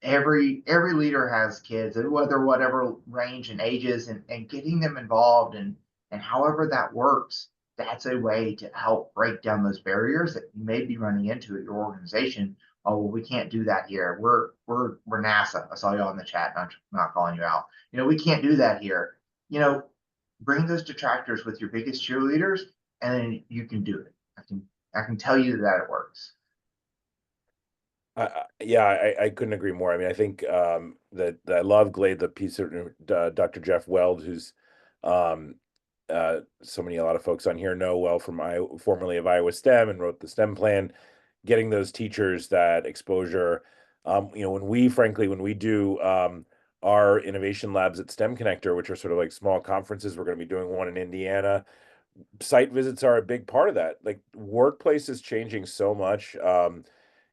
every leader has kids, whatever range and ages, and getting them involved and however that works, that's a way to help break down those barriers that you may be running into at your organization. Oh, well, we can't do that here. We're NASA. I saw you all in the chat. I'm not calling you out. We can't do that here. Bring those detractors with your biggest cheerleaders, and then you can do it. I can tell you that it works. Yeah, I couldn't agree more. I mean, I think that I love Glade, the piece of Dr. Jeff Weld, who's a lot of folks on here know well from formerly of Iowa STEM, and wrote the STEM plan, getting those teachers that exposure. When we do our innovation labs at STEM Connector, which are sort of like small conferences, we're going to be doing one in Indiana. Site visits are a big part of that. Like, workplace is changing so much.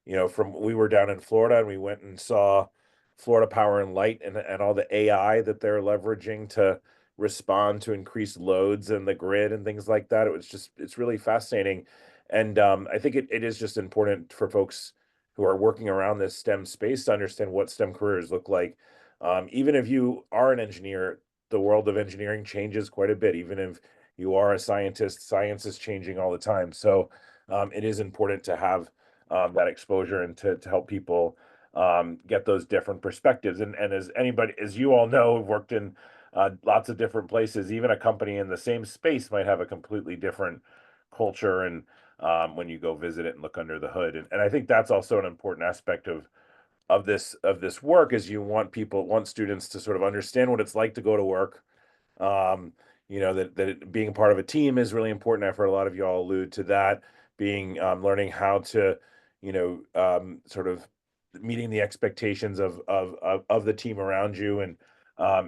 We were down in Florida and we went and saw Florida Power and Light and all the AI that they're leveraging to respond to increased loads in the grid and things like that. It's really fascinating. And I think it is just important for folks who are working around this STEM space to understand what STEM careers look like. Even if you are an engineer, the world of engineering changes quite a bit. Even if You are a scientist. Science is changing all the time. So it is important to have that exposure and to help people get those different perspectives. And as anybody, as you all know, have worked in lots of different places, even a company in the same space might have a completely different culture. And when you go visit it and look under the hood. And I think that's also an important aspect of this work is you want students to sort of understand what it's like to go to work. Um, being part of a team is really important. I've heard a lot of y'all allude to that. Being learning how to, sort of meeting the expectations of the team around you, and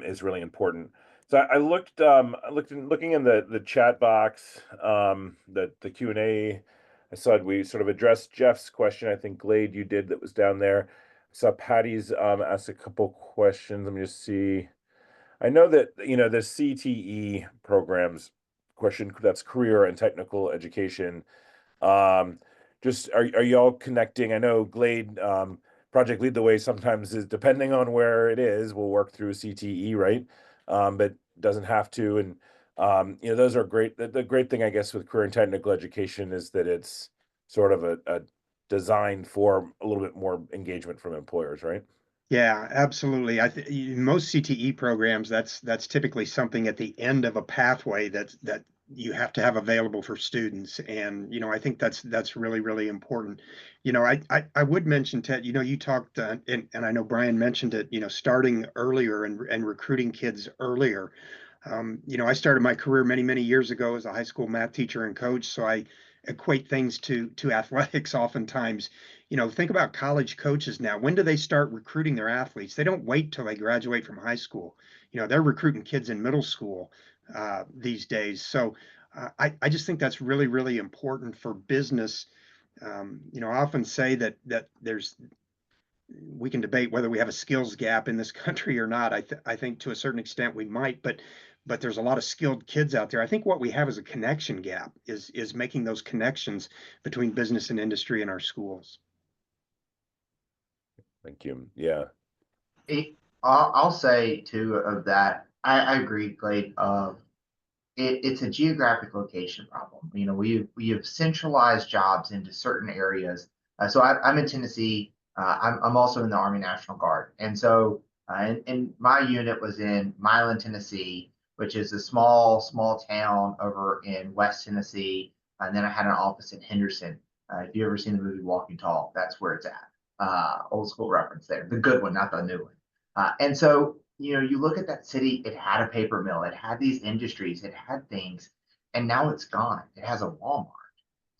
is really important. So looking in the chat box, the Q&A. I saw we sort of addressed Jeff's question. I think Glade you did, that was down there. I saw Patty's asked a couple questions. Let me just see. I know that, the CTE programs question, that's career and technical education. Um, just are y'all connecting? I know Glade, Project Lead the Way sometimes is, depending on where it is, will work through CTE, right? But doesn't have to. And those are great. The great thing, I guess, with career and technical education is that it's sort of a designed for a little bit more engagement from employers, right? Yeah, absolutely. Most CTE programs, that's typically something at the end of a pathway that you have to have available for students, and I think that's really really important. I would mention, Ted. You talked, and I know Brian mentioned it. Starting earlier and recruiting kids earlier. I started my career many, many years ago as a high school math teacher and coach, so I equate things to athletics oftentimes. Think about college coaches now. When do they start recruiting their athletes? They don't wait till they graduate from high school. They're recruiting kids in middle school these days. So I just think that's really, really important for business. I often say that we can debate whether we have a skills gap in this country or not. I think to a certain extent we might, but there's a lot of skilled kids out there. I think what we have is a connection gap, is making those connections between business and industry in our schools. Thank you. Yeah. I'll say too of that. I agree, Glade. It's a geographic location problem. We have centralized jobs into certain areas. So I'm in Tennessee. I'm also in the Army National Guard, and so and my unit was in Milan, Tennessee, which is a small town over in West Tennessee. And then I had an office in Henderson. If you ever seen the movie Walking Tall, that's where it's at. Old school reference there, the good one, not the new one. And so you look at that city, it had a paper mill, it had these industries, it had things, and now it's gone. It has a Walmart.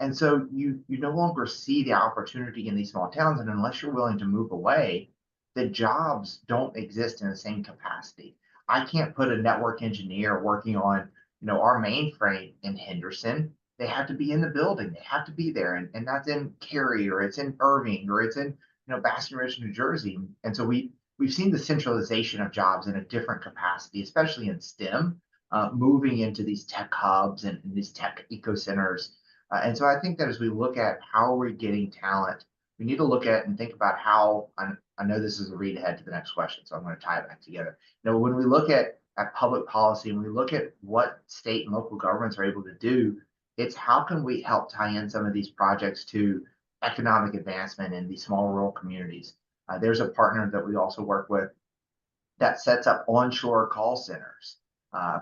And so you no longer see the opportunity in these small towns. And unless you're willing to move away, the jobs don't exist in the same capacity. I can't put a network engineer working on, our mainframe in Henderson. They have to be in the building. They have to be there. And that's in Cary, or it's in Irving, or it's in, Basking Ridge, New Jersey. And so we've seen the centralization of jobs in a different capacity, especially in STEM, moving into these tech hubs and these tech eco centers. And so I think that as we look at how we're getting talent, we need to look at and think about how. I know this is a read ahead to the next question, so I'm going to tie it back together. When we look at public policy and we look at what state and local governments are able to do, it's how can we help tie in some of these projects to economic advancement in these small rural communities. There's a partner that we also work with that sets up onshore call centers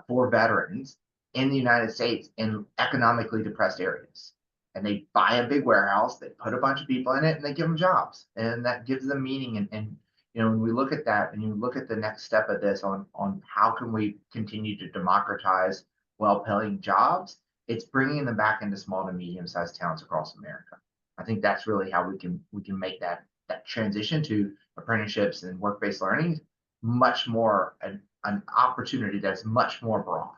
for veterans in the United States in economically depressed areas. And they buy a big warehouse, they put a bunch of people in it, and they give them jobs. And that gives them meaning. And when we look at that and you look at the next step of this on how can we continue to democratize well-paying jobs, it's bringing them back into small to medium-sized towns across America. I think that's really how we can make that transition to apprenticeships and work-based learning much more an opportunity that's much more broad.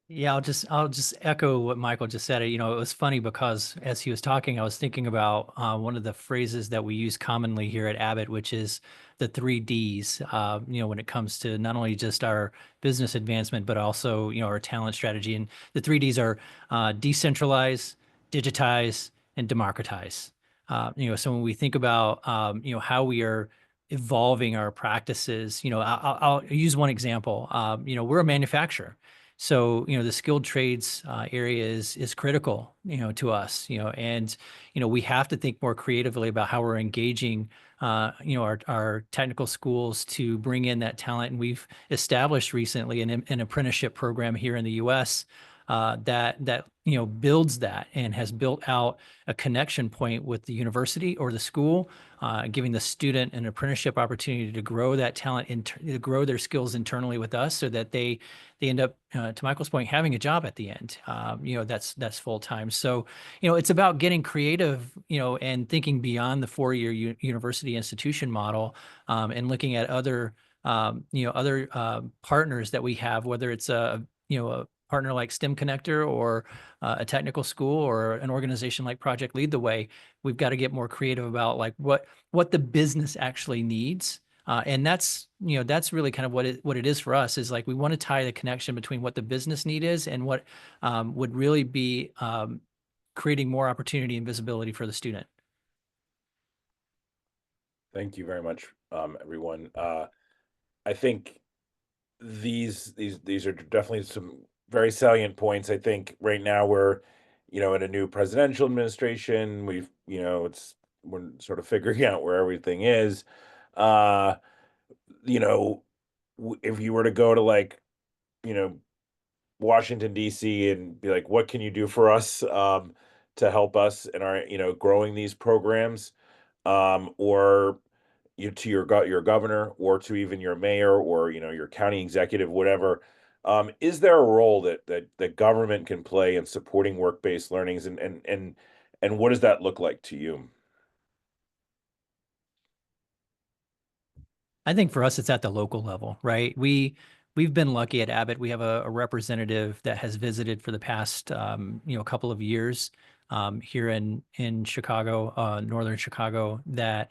Yeah, I'll just echo what Michael just said. It was funny because as he was talking, I was thinking about one of the phrases that we use commonly here at Abbott, which is the 3Ds. When it comes to not only just our business advancement, but also our talent strategy. And the 3Ds are decentralize, digitize, and democratize. So when we think about how we are evolving our practices, I'll use one example. We're a manufacturer. So, the skilled trades area is critical, to us, and, we have to think more creatively about how we're engaging, our technical schools to bring in that talent. And we've established recently an apprenticeship program here in the U.S. That builds that and has built out a connection point with the university or the school, giving the student an apprenticeship opportunity to grow that talent, to grow their skills internally with us, so that they end up, to Michael's point, having a job at the end. That's full time. So, it's about getting creative, and thinking beyond the 4-year university institution model, and looking at other, partners that we have, whether it's a partner like STEM Connector, or a technical school, or an organization like Project Lead the Way. We've got to get more creative about like what the business actually needs. And that's really kind of what it is for us, is like, we want to tie the connection between what the business need is and what would really be creating more opportunity and visibility for the student. Thank you very much, everyone. I think these are definitely some very salient points. I think right now we're, in a new presidential administration. We're sort of figuring out where everything is. Uh, you know, if you were to go to, like, you know, Washington DC and be like, what can you do for us, to help us in our, growing these programs, or you to your governor, or to even your mayor, or your county executive, whatever. Is there a role that government can play in supporting work-based learnings, and what does that look like to you? I think for us, it's at the local level, right? We've been lucky at Abbott. We have a representative that has visited for the past couple of years here in Chicago, northern Chicago, that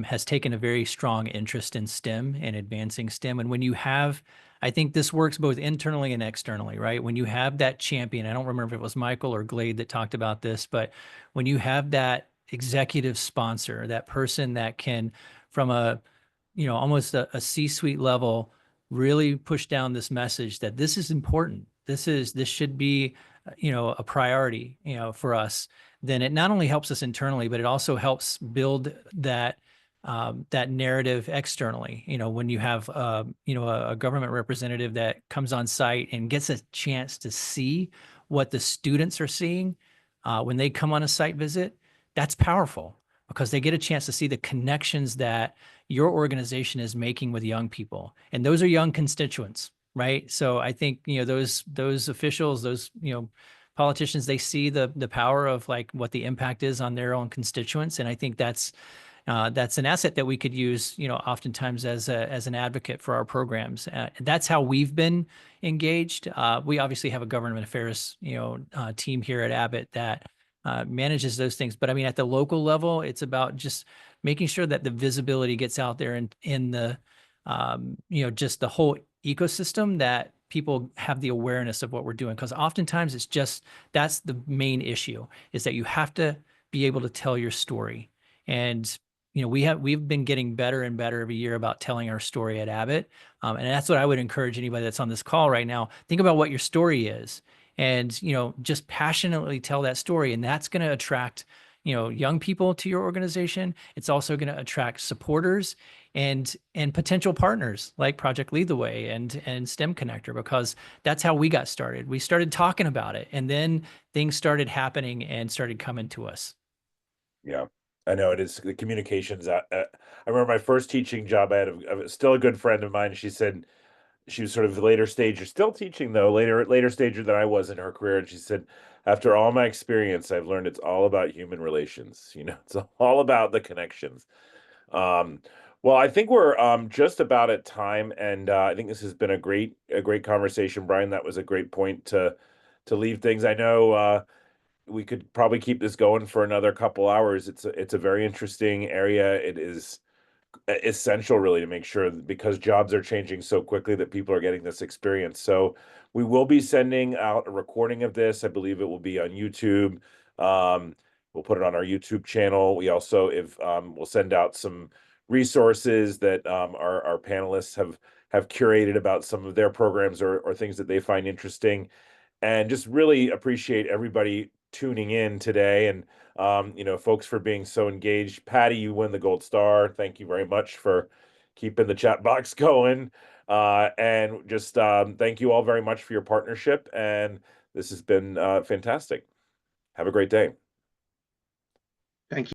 has taken a very strong interest in STEM and advancing STEM. And when you have, I think this works both internally and externally, right? When you have that champion, I don't remember if it was Michael or Glade that talked about this, but when you have that executive sponsor, that person that can, from a almost a C-suite level, really push down this message that this is important. This should be, a priority, for us. Then it not only helps us internally, but it also helps build that narrative externally. When you have, a government representative that comes on site and gets a chance to see what the students are seeing when they come on a site visit, that's powerful, because they get a chance to see the connections that your organization is making with young people. And those are young constituents, right? So I think, those officials, those, politicians, they see the power of like what the impact is on their own constituents. And I think that's an asset that we could use, oftentimes as an advocate for our programs. That's how we've been engaged. We obviously have a government affairs, team here at Abbott that manages those things. But I mean, at the local level, it's about just making sure that the visibility gets out there in the, just the whole ecosystem, that people have the awareness of what we're doing. Because oftentimes that's the main issue, is that you have to be able to tell your story. And we've been getting better and better every year about telling our story at Abbott. And that's what I would encourage anybody that's on this call right now. Think about what your story is, and, just passionately tell that story. And that's going to attract, young people to your organization. It's also going to attract supporters and potential partners like Project Lead the Way and STEM Connector, because that's how we got started. We started talking about it, and then things started happening and started coming to us. Yeah, I know it is the communications. I remember my first teaching job. I had still a good friend of mine. She said, she was sort of later stage. You're still teaching though, later stager than I was in her career. And she said, after all my experience, I've learned it's all about human relations. It's all about the connections. Um, well, I think we're just about at time, and I think this has been a great conversation, Brian. That was a great point to leave things. I know we could probably keep this going for another couple hours. It's a very interesting area. It is essential, really, to make sure because jobs are changing so quickly, that people are getting this experience. So we will be sending out a recording of this. I believe it will be on YouTube. We'll put it on our YouTube channel. We also, if we'll send out some resources that our panelists have curated about some of their programs or things that they find interesting. And just really appreciate everybody tuning in today, and folks for being so engaged. Patty, you win the gold star. Thank you very much for keeping the chat box going. And just thank you all very much for your partnership. And this has been fantastic. Have a great day. Thank you.